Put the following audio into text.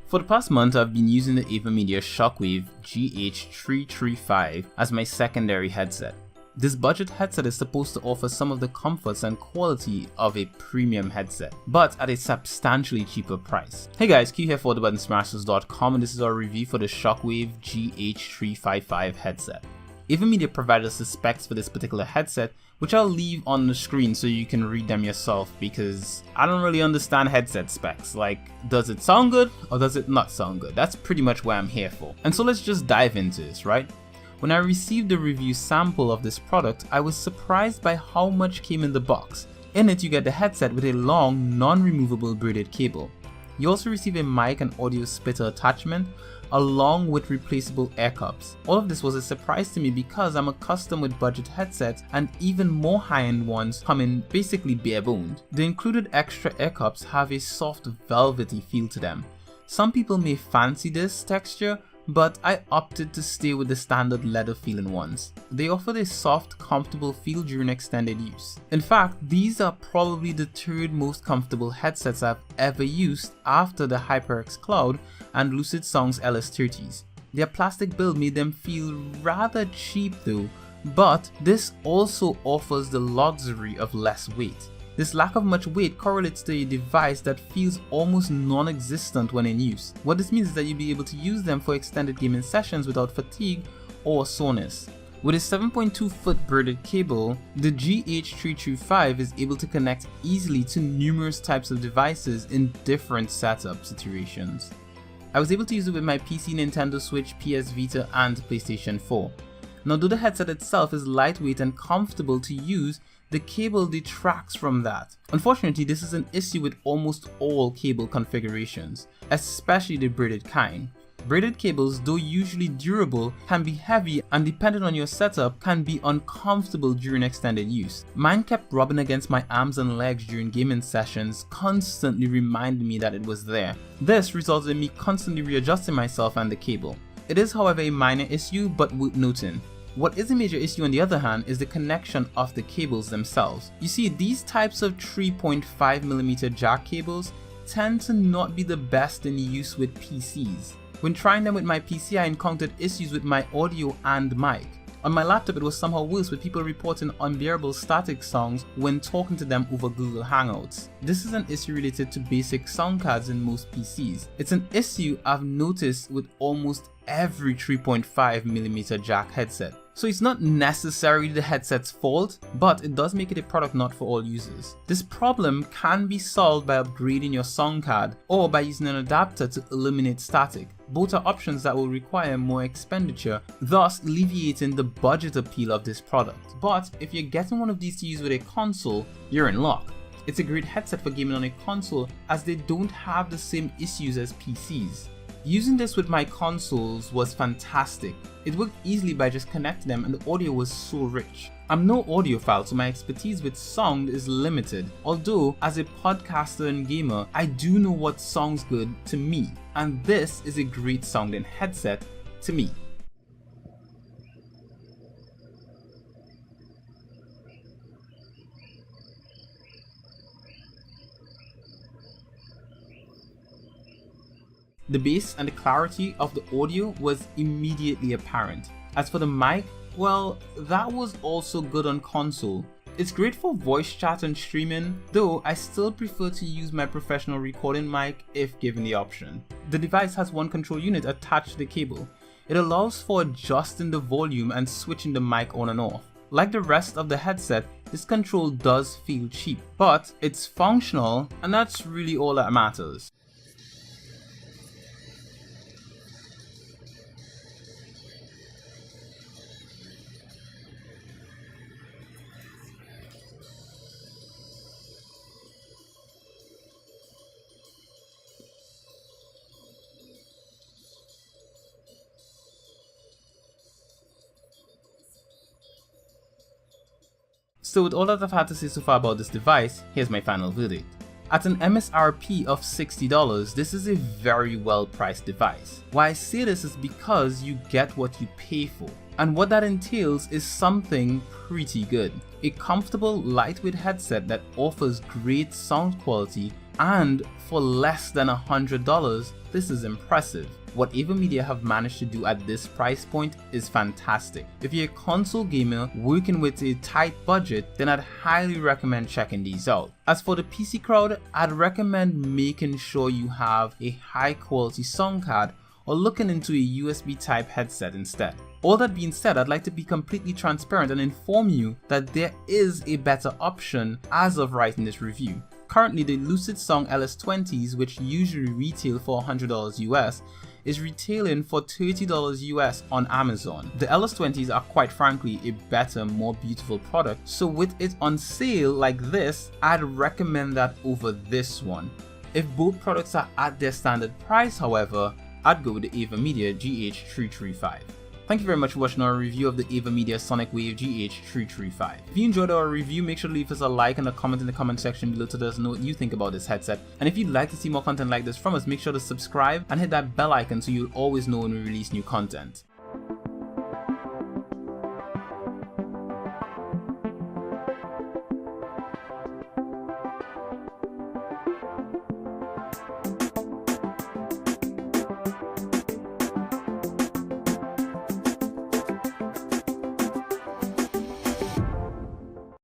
For the past month, I've been using the Avermedia SONICWAVE GH335 as my secondary headset. This budget headset is supposed to offer some of the comforts and quality of a premium headset, but at a substantially cheaper price. Hey guys, Q here for TheButtonSmashers.com, and this is our review for the SONICWAVE GH335 headset. Avermedia provided us the specs for this particular headset, which I'll leave on the screen so you can read them yourself, because I don't really understand headset specs. Like, does it sound good or does it not sound good? That's pretty much what I'm here for. And so let's just dive into this, right? When I received the review sample of this product, I was surprised by how much came in the box. In it, you get the headset with a long, non-removable braided cable. You also receive a mic and audio splitter attachment, along with replaceable air cups. All of this was a surprise to me because I'm accustomed with budget headsets, and even more high-end ones come in basically bare-boned. The included extra air cups have a soft velvety feel to them. Some people may fancy this texture, but I opted to stay with the standard leather feeling ones. They offered a soft, comfortable feel during extended use. In fact, these are probably the third most comfortable headsets I've ever used after the HyperX Cloud and Lucid Songs LS30s. Their plastic build made them feel rather cheap though, but this also offers the luxury of less weight. This lack of much weight correlates to a device that feels almost non-existent when in use. What this means is that you'll be able to use them for extended gaming sessions without fatigue or soreness. With a 7.2-foot braided cable, the GH335 is able to connect easily to numerous types of devices in different setup situations. I was able to use it with my PC, Nintendo Switch, PS Vita, and PlayStation 4. Now, though the headset itself is lightweight and comfortable to use, the cable detracts from that. Unfortunately, this is an issue with almost all cable configurations, especially the braided kind. Braided cables, though usually durable, can be heavy and depending on your setup can be uncomfortable during extended use. Mine kept rubbing against my arms and legs during gaming sessions, constantly reminding me that it was there. This resulted in me constantly readjusting myself and the cable. It is, however, a minor issue but worth noting. What is a major issue on the other hand is the connection of the cables themselves. You see, these types of 3.5mm jack cables tend to not be the best in use with PCs. When trying them with my PC, I encountered issues with my audio and mic. On my laptop, it was somehow worse, with people reporting unbearable static sounds when talking to them over Google Hangouts. This is an issue related to basic sound cards in most PCs. It's an issue I've noticed with almost every 3.5mm jack headset. So it's not necessarily the headset's fault, but it does make it a product not for all users. This problem can be solved by upgrading your sound card or by using an adapter to eliminate static. Both are options that will require more expenditure, thus alleviating the budget appeal of this product. But if you're getting one of these to use with a console, you're in luck. It's a great headset for gaming on a console as they don't have the same issues as PCs. Using this with my consoles was fantastic. It worked easily by just connecting them and the audio was so rich. I'm no audiophile, so my expertise with sound is limited. Although, as a podcaster and gamer, I do know what sounds good to me, and this is a great sounding headset to me. The bass and the clarity of the audio was immediately apparent. As for the mic, well, that was also good on console. It's great for voice chat and streaming, though I still prefer to use my professional recording mic if given the option. The device has one control unit attached to the cable. It allows for adjusting the volume and switching the mic on and off. Like the rest of the headset, this control does feel cheap, but it's functional, and that's really all that matters. So with all that I've had to say so far about this device, here's my final verdict. At an MSRP of $60, this is a very well priced device. Why I say this is because you get what you pay for. And what that entails is something pretty good. A comfortable, lightweight headset that offers great sound quality and for less than $100, this is impressive. What Avermedia have managed to do at this price point is fantastic. If you're a console gamer working with a tight budget, then I'd highly recommend checking these out. As for the PC crowd, I'd recommend making sure you have a high quality sound card or looking into a USB type headset instead. All that being said, I'd like to be completely transparent and inform you that there is a better option as of writing this review. Currently, the Lucid Song LS20s, which usually retail for $100 US, is retailing for $30 US on Amazon. The LS20s are quite frankly a better, more beautiful product, so with it on sale like this, I'd recommend that over this one. If both products are at their standard price, however, I'd go with the Avermedia GH335. Thank you very much for watching our review of the Avermedia SONICWAVE GH335. If you enjoyed our review, make sure to leave us a like and a comment in the comment section below to let us know what you think about this headset. And if you'd like to see more content like this from us, make sure to subscribe and hit that bell icon so you'll always know when we release new content.